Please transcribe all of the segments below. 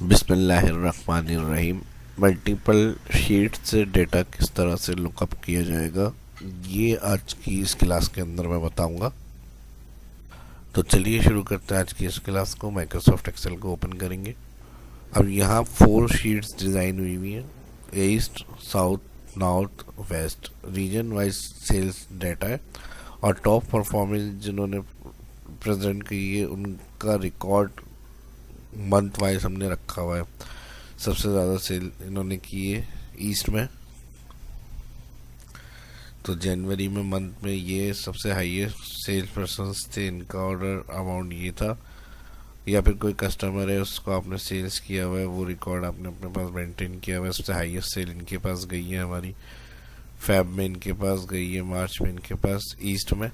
बिस्मिल्लाहिर्रहमानिर्रहीम। Multiple sheet से data किस तरह से लुकअप किया जाएगा, ये आज की इस क्लास के अंदर मैं बताऊंगा। तो चलिए शुरू करते हैं आज की इस क्लास को। माइक्रोसॉफ्ट एक्सेल को ओपन करेंगे। अब यहाँ 4 शीट्स डिज़ाइन हुई हुई हैं। East, south, north, west region wise sales data है और टॉप परफॉर्मेंस जिन्होंने प्रेजेंट की है उनका रिकॉर्ड मंथ वाइज हमने रखा हुआ है। सबसे ज़्यादा सेल इन्होंने की है ईस्ट में। तो जनवरी में मंथ में ये सबसे हाईएस्ट सेल्स पर्सन्स थे, इनका ऑर्डर अमाउंट ये था। या फिर कोई कस्टमर है उसको आपने सेल्स किया हुआ है, वो रिकॉर्ड आपने अपने पास मेंटेन किया हुआ है। सबसे हाईएस्ट सेल इनके पास गई है हमारी। फेब में इनके पास गई है, मार्च में इनके पास, ईस्ट में,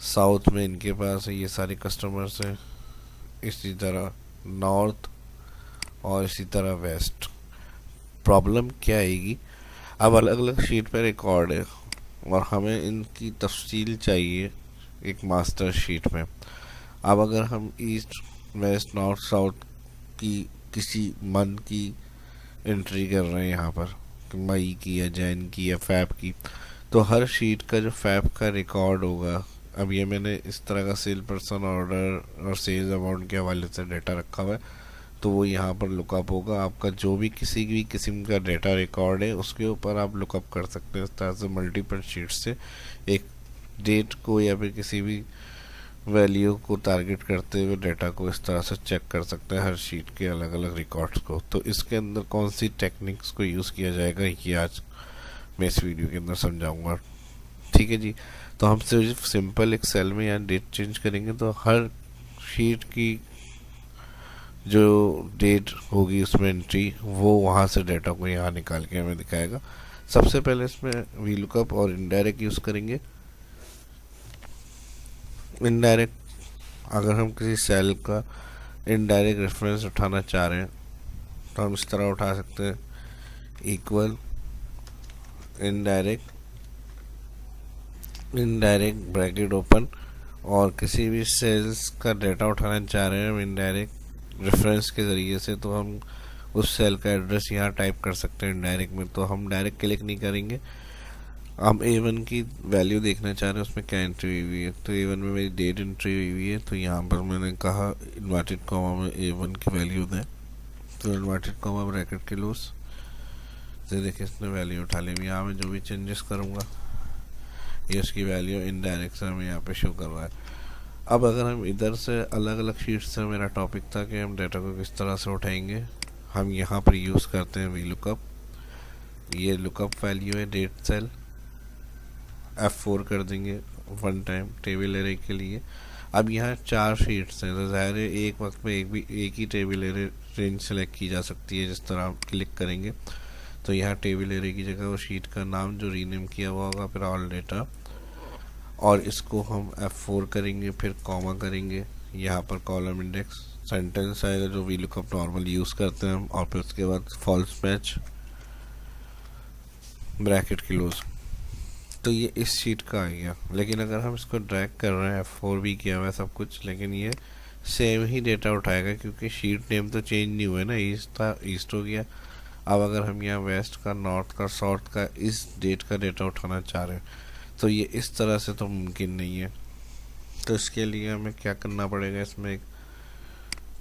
साउथ में इनके पास है, ये सारे कस्टमर्स हैं। इसी तरह नॉर्थ और इसी तरह वेस्ट। प्रॉब्लम क्या आएगी, अब अलग अलग शीट पर रिकॉर्ड है और हमें इनकी तफसील चाहिए एक मास्टर शीट में। अब अगर हम ईस्ट, वेस्ट, नॉर्थ, साउथ की किसी मंथ की एंट्री कर रहे हैं यहाँ पर, मई की या जैन की या फैब की, तो हर शीट का जो फैब का रिकॉर्ड होगा, अब ये मैंने इस तरह का सेल पर्सन ऑर्डर और सेल्स अमाउंट के हवाले से डेटा रखा हुआ है, तो वो यहाँ पर लुकअप होगा। आपका जो भी किसी भी किस्म का डेटा रिकॉर्ड है उसके ऊपर आप लुकअप कर सकते हैं। इस तरह से मल्टीपल शीट से एक डेट को या फिर किसी भी वैल्यू को टारगेट करते हुए डेटा को इस तरह से चेक कर सकते हैं, हर शीट के अलग अलग रिकॉर्ड्स को। तो इसके अंदर कौन सी टेक्निक्स को यूज़ किया जाएगा ये आज मैं इस वीडियो के अंदर समझाऊंगा। ठीक है जी। तो हम सिर्फ सिंपल एक्सेल में यहाँ डेट चेंज करेंगे तो हर शीट की जो डेट होगी उसमें एंट्री, वो वहाँ से डेटा को यहाँ निकाल के हमें दिखाएगा। सबसे पहले इसमें वी लुकअप और इनडायरेक्ट यूज़ करेंगे। इनडायरेक्ट, अगर हम किसी सेल का इनडायरेक्ट रेफरेंस उठाना चाह रहे हैं तो हम इस तरह उठा सकते हैं, equal indirect, indirect bracket open, और किसी भी सेल्स का डेटा उठाना चाह रहे हैं हम इनडायरेक्ट रेफरेंस के ज़रिए से, तो हम उस सेल का एड्रेस यहाँ टाइप कर सकते हैं इनडायरेक्ट में। तो हम डायरेक्ट क्लिक नहीं करेंगे। हम A1 की वैल्यू देखना चाह रहे हैं उसमें क्या एंट्री हुई हुई है, तो A1 में मेरी डेट एंट्री हुई हुई है, तो यहाँ पर मैंने कहा इन्वर्टेड कॉमा में A1 की वैल्यू दें, तो इन्वर्टेड कॉमा ब्रैकेट के लूज से देखिए इसने वैल्यू उठा ली। यहाँ मैं जो भी चेंजेस करूँगा ये उसकी वैल्यू इनडायरेक्ट से हमें यहाँ पे शो कर रहा है। अब अगर हम इधर से अलग अलग शीट से, मेरा टॉपिक था कि हम डेटा को किस तरह से उठाएंगे, हम यहाँ पर यूज़ करते हैं वी लुकअप। ये लुकअप वैल्यू है डेट सेल, F4 कर देंगे वन टाइम टेबल एरे के लिए। अब यहाँ 4 शीट्स हैं तो ज़ाहिर है एक वक्त में एक ही टेबल एरे रेंज सेलेक्ट की जा सकती है। जिस तरह हम क्लिक करेंगे तो यहाँ टेबल एरे की जगह वो शीट का नाम जो रीनेम किया हुआ होगा, फिर ऑल डेटा, और इसको हम F4 करेंगे, फिर कॉमा करेंगे, यहाँ पर कॉलम इंडेक्स सेंटेंस आएगा जो वी लुकअप नॉर्मल यूज़ करते हैं हम, और फिर उसके बाद फॉल्स मैच ब्रैकेट क्लोज। तो ये इस शीट का आ गया। लेकिन अगर हम इसको ड्रैग कर रहे हैं, F4 भी किया हुआ है सब कुछ, लेकिन ये सेम ही डेटा उठाएगा क्योंकि शीट नेम तो चेंज नहीं हुआ है ना, ईस्ट था ईस्ट हो गया। अब अगर हम यहाँ वेस्ट का, नॉर्थ का, साउथ का इस डेट का डेटा उठाना चाह रहे हैं तो ये इस तरह से तो मुमकिन नहीं है। तो इसके लिए हमें क्या करना पड़ेगा, इसमें एक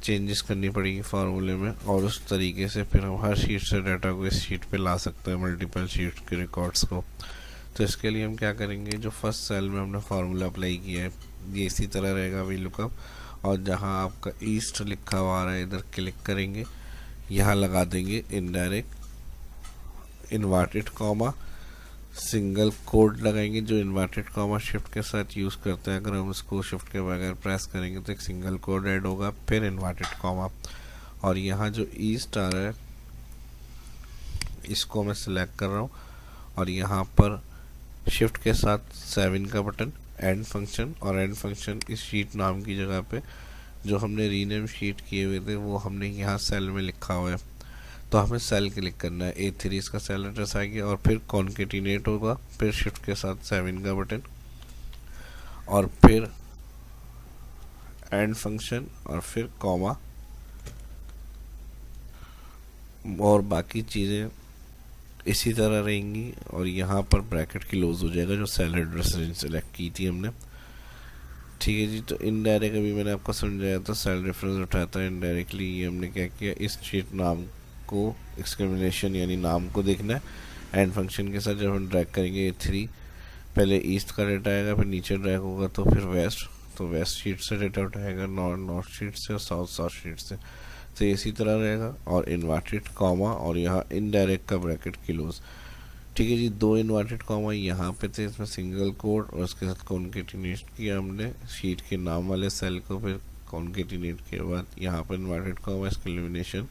चेंजेस करनी पड़ेगी फार्मूले में, और उस तरीके से फिर हम हर शीट से डाटा को इस शीट पे ला सकते हैं, मल्टीपल शीट के रिकॉर्ड्स को। तो इसके लिए हम क्या करेंगे, जो फर्स्ट सेल में हमने फार्मूला अप्लाई किया है ये इसी तरह रहेगा वी लुकअप, और जहाँ आपका ईस्ट लिखा हुआ आ रहा है इधर क्लिक करेंगे, यहाँ लगा देंगे indirect inverted comma, single code लगाएंगे जो इन्वर्टेड कॉमा शिफ्ट के साथ यूज़ करते हैं। अगर हम इसको शिफ्ट के बगैर प्रेस करेंगे तो एक सिंगल कोड ऐड होगा, फिर इन्वर्टेड कॉमा, और यहाँ जो ईस्ट आ रहा है इसको मैं सिलेक्ट कर रहा हूँ, और यहाँ पर शिफ्ट के साथ 7 का बटन, एंड फंक्शन, और एंड फंक्शन इस शीट नाम की जगह पे जो हमने रीनेम शीट किए हुए थे वो हमने यहाँ सेल में लिखा हुआ है, तो हमें सेल क्लिक करना है। A3 इसका सेल एड्रेस आ गया, और फिर कॉन्केटिनेट होगा, फिर शिफ्ट के साथ 7 का बटन, और फिर एंड फंक्शन, और फिर कॉमा, और बाकी चीज़ें इसी तरह रहेंगी। और यहाँ पर ब्रैकेट क्लोज हो जाएगा जो सेल एड्रेस रेंज सेलेक्ट की थी हमने। ठीक है जी। तो इनडायरेक्ट अभी मैंने आपको समझाया था सेल रेफरेंस उठाता है इनडायरेक्टली। ये हमने क्या किया, इस शीट नाम को एक्सक्लेमेशन यानी नाम को देखना है। एंड फंक्शन के साथ जब हम ड्रैग करेंगे A3, पहले ईस्ट का डेटा आएगा, फिर नीचे ड्रैग होगा तो फिर वेस्ट, तो वेस्ट शीट से डेटा उठाएगा, नॉर्थ शीट से और साउथ शीट से। तो इसी तरह रहेगा। और इन्वर्टेड कॉमा और यहाँ इनडायरेक्ट का ब्रैकेट क्लोज। ठीक है जी। 2 इन्वर्टेड कॉमा यहाँ पे थे, इसमें सिंगल कोड और उसके साथ कॉन्केटिनेट किया हमने शीट के नाम वाले सेल को, फिर कॉन्केटिनेट के बाद यहाँ पर inverted comma exclamation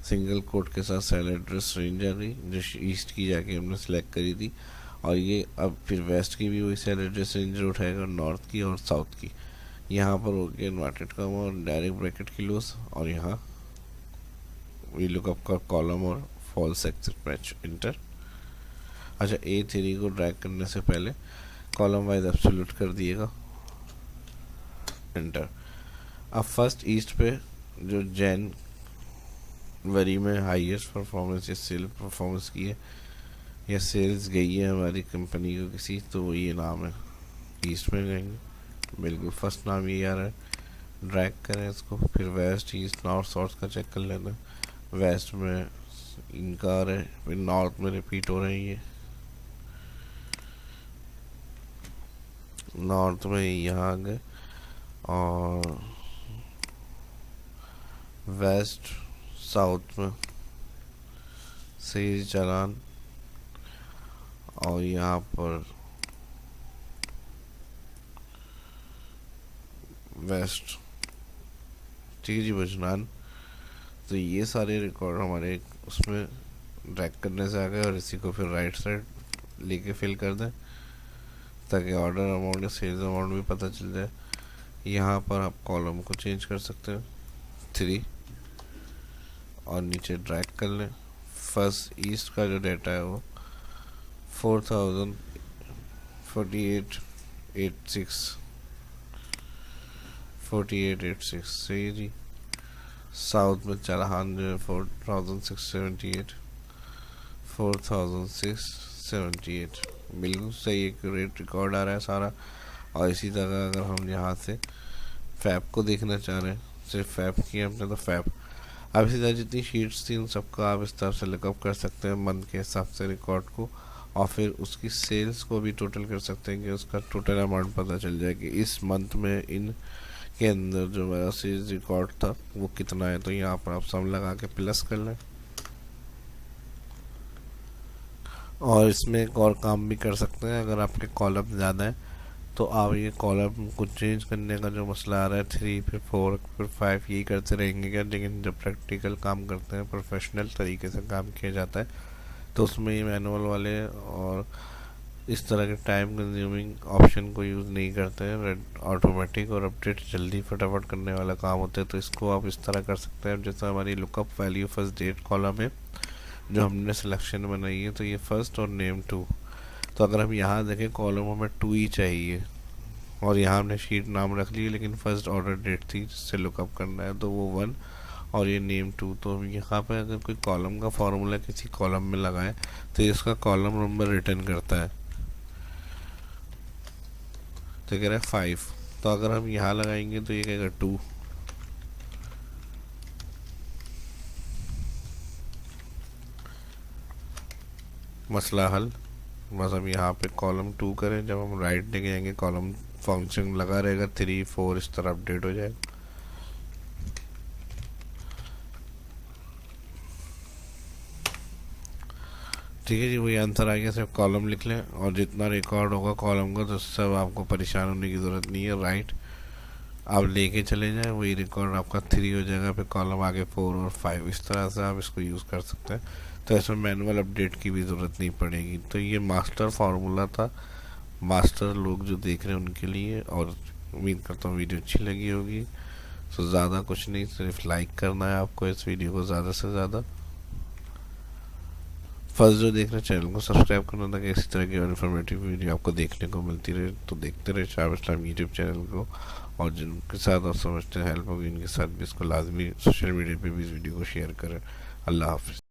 single code के साथ सेल एड्रेस रेंज आ गई जो ईस्ट की जाके हमने सेलेक्ट करी थी। और ये अब फिर वेस्ट की भी वही सेल एड्रेस रेंज उठाएगा, नॉर्थ की और साउथ की। यहाँ पर हो गया इन्वर्टेड कॉमा और डायरेक्ट ब्रैकेट क्लोज। और यहाँ वी लुकअप का कॉलम और फॉल्स एक्सेप्ट मैच इंटर। अच्छा, A3 को ड्रैग करने से पहले कॉलम वाइज एब्सोल्यूट कर दिएगा, एंटर। अब फर्स्ट ईस्ट पे जो जनवरी में हाईएस्ट परफॉर्मेंस या सेल परफॉर्मेंस की है या सेल्स गई है हमारी कंपनी को किसी, तो ये नाम है, ईस्ट में गएंगे। बिल्कुल फर्स्ट नाम ये आ रहा है, ड्रैग करें इसको। फिर वेस्ट, ईस्ट, नॉर्थ, साउथ का चेक कर लेना। वेस्ट में इनका आ रहा है, फिर नॉर्थ में रिपीट हो रहे हैं ये, नॉर्थ में यहाँ आ गए। और वेस्ट साउथ में सही चालान। और यहाँ पर वेस्ट, ठीक है जी, बजनान। तो ये सारे रिकॉर्ड हमारे उसमें ड्रैग करने से आ गए। और इसी को फिर राइट साइड लेके फिल कर दें ताकि ऑर्डर अमाउंट या सेल्स अमाउंट भी पता चल जाए। यहाँ पर आप कॉलम को चेंज कर सकते हो 3 और नीचे ड्रैग कर लें। फर्स्ट ईस्ट का जो डेटा है वो 4886 सही जी। साउथ में चालान जो है 4678 बिल्कुल सही एक्यूरेट रिकॉर्ड आ रहा है सारा। और इसी तरह अगर हम यहाँ से फैब को देखना चाह रहे हैं, सिर्फ फैब किया हमने तो फैब। अब इसी तरह जितनी शीट्स थी उन सबका आप इस तरह से लुकअप कर सकते हैं मंथ के हिसाब से रिकॉर्ड को। और फिर उसकी सेल्स को भी टोटल कर सकते हैं कि उसका टोटल अमाउंट पता चल जाए कि इस मंथ में इन के अंदर जो मेरा सेल्स रिकॉर्ड था वो कितना है। तो यहाँ पर आप सम लगा के प्लस कर लें। और इसमें एक और काम भी कर सकते हैं, अगर आपके कॉलम ज़्यादा है तो आप ये कॉलम को चेंज करने का जो मसला आ रहा है 3 फिर 4 फिर 5 यही करते रहेंगे क्या। लेकिन जब प्रैक्टिकल काम करते हैं, प्रोफेशनल तरीके से काम किया जाता है, तो उसमें ये मैनुअल वाले और इस तरह के टाइम कंज्यूमिंग ऑप्शन को यूज़ नहीं करते हैं। ऑटोमेटिक और अपडेट जल्दी फटाफट करने वाला काम होता है। तो इसको आप इस तरह कर सकते हैं, जैसे हमारी lookup value first date column है जो हमने सिलेक्शन बनाई है, तो ये फर्स्ट और नेम 2। तो अगर हम यहाँ देखें कॉलम हमें 2 ही चाहिए और यहाँ हमने शीट नाम रख लिया, लेकिन फर्स्ट ऑर्डर डेट थी जिससे लुकअप करना है तो वो 1 और ये नेम 2। तो हम यहाँ पे अगर कोई कॉलम का फॉर्मूला किसी कॉलम में लगाएं तो इसका कॉलम नंबर रिटर्न करता है, तो कह रहा है 5। तो अगर हम यहाँ लगाएंगे तो ये कहेगा 2। मसला हल। बस हम यहाँ पे कॉलम 2 करें, जब हम राइट लेके जाएंगे कॉलम फंक्शन लगा रहेगा 3 4 इस तरह अपडेट हो जाएगा। ठीक है जी, वही आंसर आ गया। सिर्फ कॉलम लिख लें और जितना रिकॉर्ड होगा कॉलम का तो सब आपको परेशान होने की ज़रूरत नहीं है। राइट आप लेके चले जाएं, वही रिकॉर्ड आपका 3 हो जाएगा, फिर कॉलम आगे 4 और 5 इस तरह से आप इसको यूज़ कर सकते हैं। तो इसमें मैनुअल अपडेट की भी ज़रूरत नहीं पड़ेगी। तो ये मास्टर फार्मूला था, मास्टर लोग जो देख रहे हैं उनके लिए। और उम्मीद करता हूँ वीडियो अच्छी लगी होगी। तो ज़्यादा कुछ नहीं, सिर्फ लाइक करना है आपको इस वीडियो को ज़्यादा से ज़्यादा। फर्स्ट जो देख रहे हैं चैनल को सब्सक्राइब करना ताकि इसी तरह की इन्फॉर्मेटिव वीडियो आपको देखने को मिलती रहे। तो देखते रहे शाब इस्लाम यूट्यूब चैनल को। और जिनके साथ आप समझते हैं हेल्प होगी उनके साथ भी इसको लाजमी सोशल मीडिया पे भी इस वीडियो को शेयर करें। अल्लाह हाफिज़।